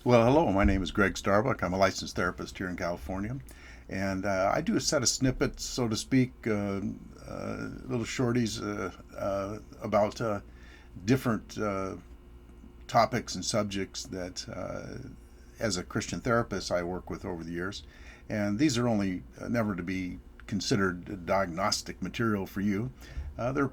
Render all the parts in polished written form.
Well, hello. My name is Greg Starbuck. I'm a licensed therapist here in California, and I do a set of snippets, so to speak, little shorties about different topics and subjects that, as a Christian therapist, I work with over the years. And these are only never to be considered diagnostic material for you. They're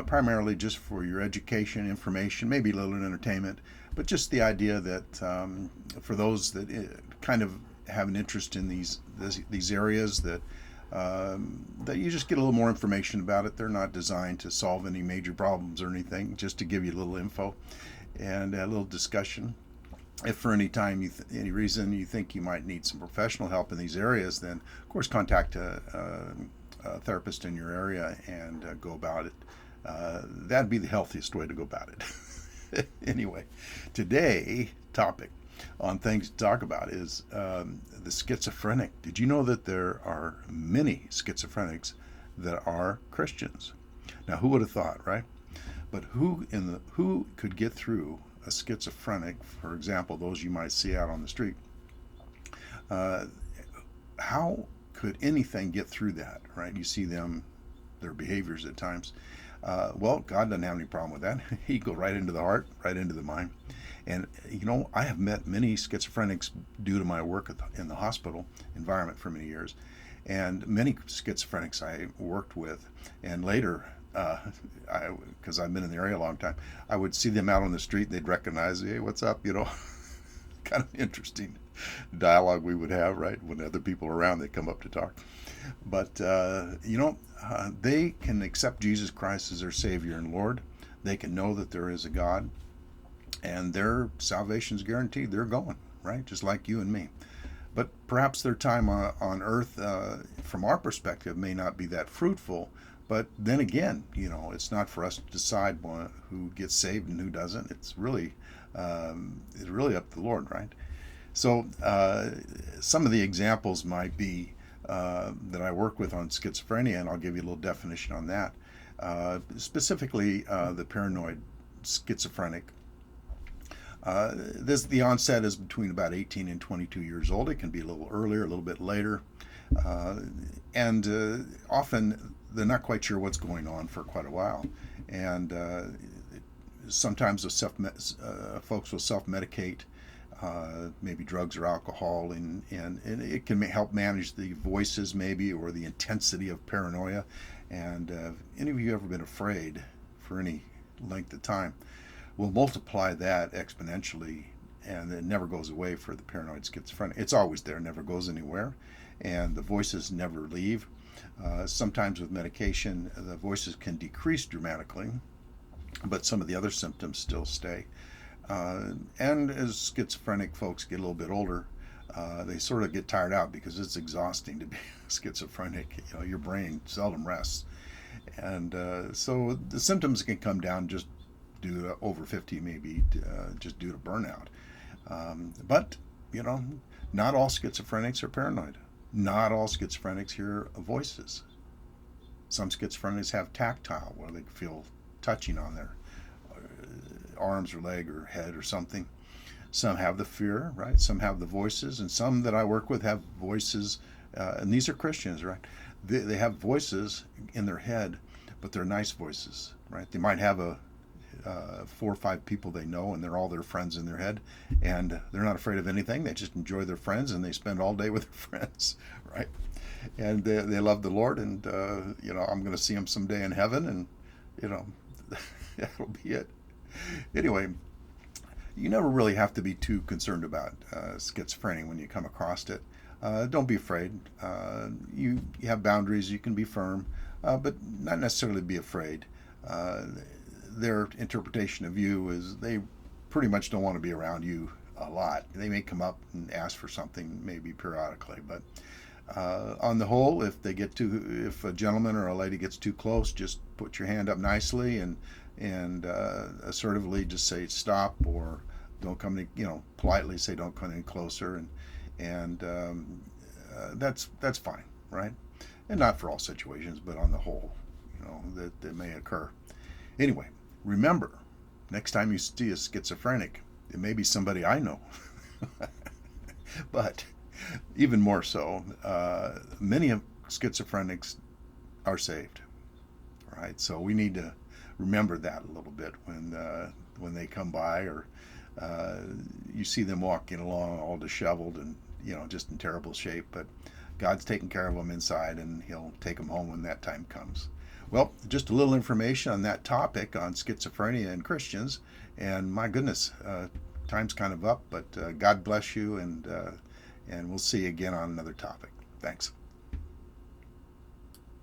primarily just for your education, information, maybe a little entertainment, but just the idea that for those that kind of have an interest in these areas that you just get a little more information about it. They're not designed to solve any major problems or anything, just to give you a little info and a little discussion. If for any time any reason you think you might need some professional help in these areas, then of course contact a therapist in your area and go about it. That'd be the healthiest way to go about it. Anyway, today topic on things to talk about is the schizophrenic. Did you know that there are many schizophrenics that are Christians? Now, who would have thought, right? But who could get through a schizophrenic, for example, those you might see out on the street? Uh, how could anything get through that, right? You see them, their behaviors at times. Well, God doesn't have any problem with that. He'd go right into the heart, right into the mind. And, I have met many schizophrenics due to my work in the hospital environment for many years. And many schizophrenics I worked with. And later, because I've been in the area a long time, I would see them out on the street and they'd recognize, hey, what's up? Kind of interesting dialogue we would have, right? When other people are around, they come up to talk. But, they can accept Jesus Christ as their Savior and Lord. They can know that there is a God and their salvation's guaranteed. They're going, right? Just like you and me. But perhaps their time on earth, from our perspective, may not be that fruitful. But then again, it's not for us to decide who gets saved and who doesn't. It's really up to the Lord, right? So some of the examples might be that I work with on schizophrenia, and I'll give you a little definition on that. Specifically, the paranoid schizophrenic. The onset is between about 18 and 22 years old. It can be a little earlier, a little bit later, and often they're not quite sure what's going on for quite a while, and sometimes folks will self-medicate, maybe drugs or alcohol, and it can help manage the voices maybe or the intensity of paranoia. And any of you ever been afraid for any length of time? We'll multiply that exponentially, and it never goes away for the paranoid schizophrenic. It's always there, never goes anywhere, and the voices never leave. Sometimes with medication, the voices can decrease dramatically, but some of the other symptoms still stay. And as schizophrenic folks get a little bit older, they sort of get tired out because it's exhausting to be schizophrenic. Your brain seldom rests. And so the symptoms can come down just due to over 50, maybe just due to burnout. But, not all schizophrenics are paranoid. Not all schizophrenics hear voices. Some schizophrenics have tactile, where they feel touching on their arms or leg or head or something. Some have the fear, right? Some have the voices, and some that I work with have voices, and these are Christians, right? They have voices in their head, but they're nice voices, right? They might have 4 or 5 people they know, and they're all their friends in their head, and they're not afraid of anything. They just enjoy their friends, and they spend all day with their friends, right? And they love the Lord, and I'm going to see them someday in heaven, and that'll be it. Anyway, you never really have to be too concerned about schizophrenia when you come across it. Don't be afraid. You have boundaries. You can be firm, but not necessarily be afraid. Their interpretation of you is they pretty much don't want to be around you a lot. They may come up and ask for something maybe periodically, but on the whole, if a gentleman or a lady gets too close, just put your hand up nicely and assertively just say stop, or don't come any, politely say don't come any closer, and that's fine, right? And not for all situations, but on the whole, that may occur. Anyway, remember, next time you see a schizophrenic, it may be somebody I know. But even more so, many of schizophrenics are saved, right? So we need to remember that a little bit when they come by, or uh, you see them walking along all disheveled and just in terrible shape. But God's taking care of them inside, and He'll take them home when that time comes. Well, just a little information on that topic on schizophrenia and Christians. And my goodness, time's kind of up, but God bless you, and we'll see you again on another topic. Thanks.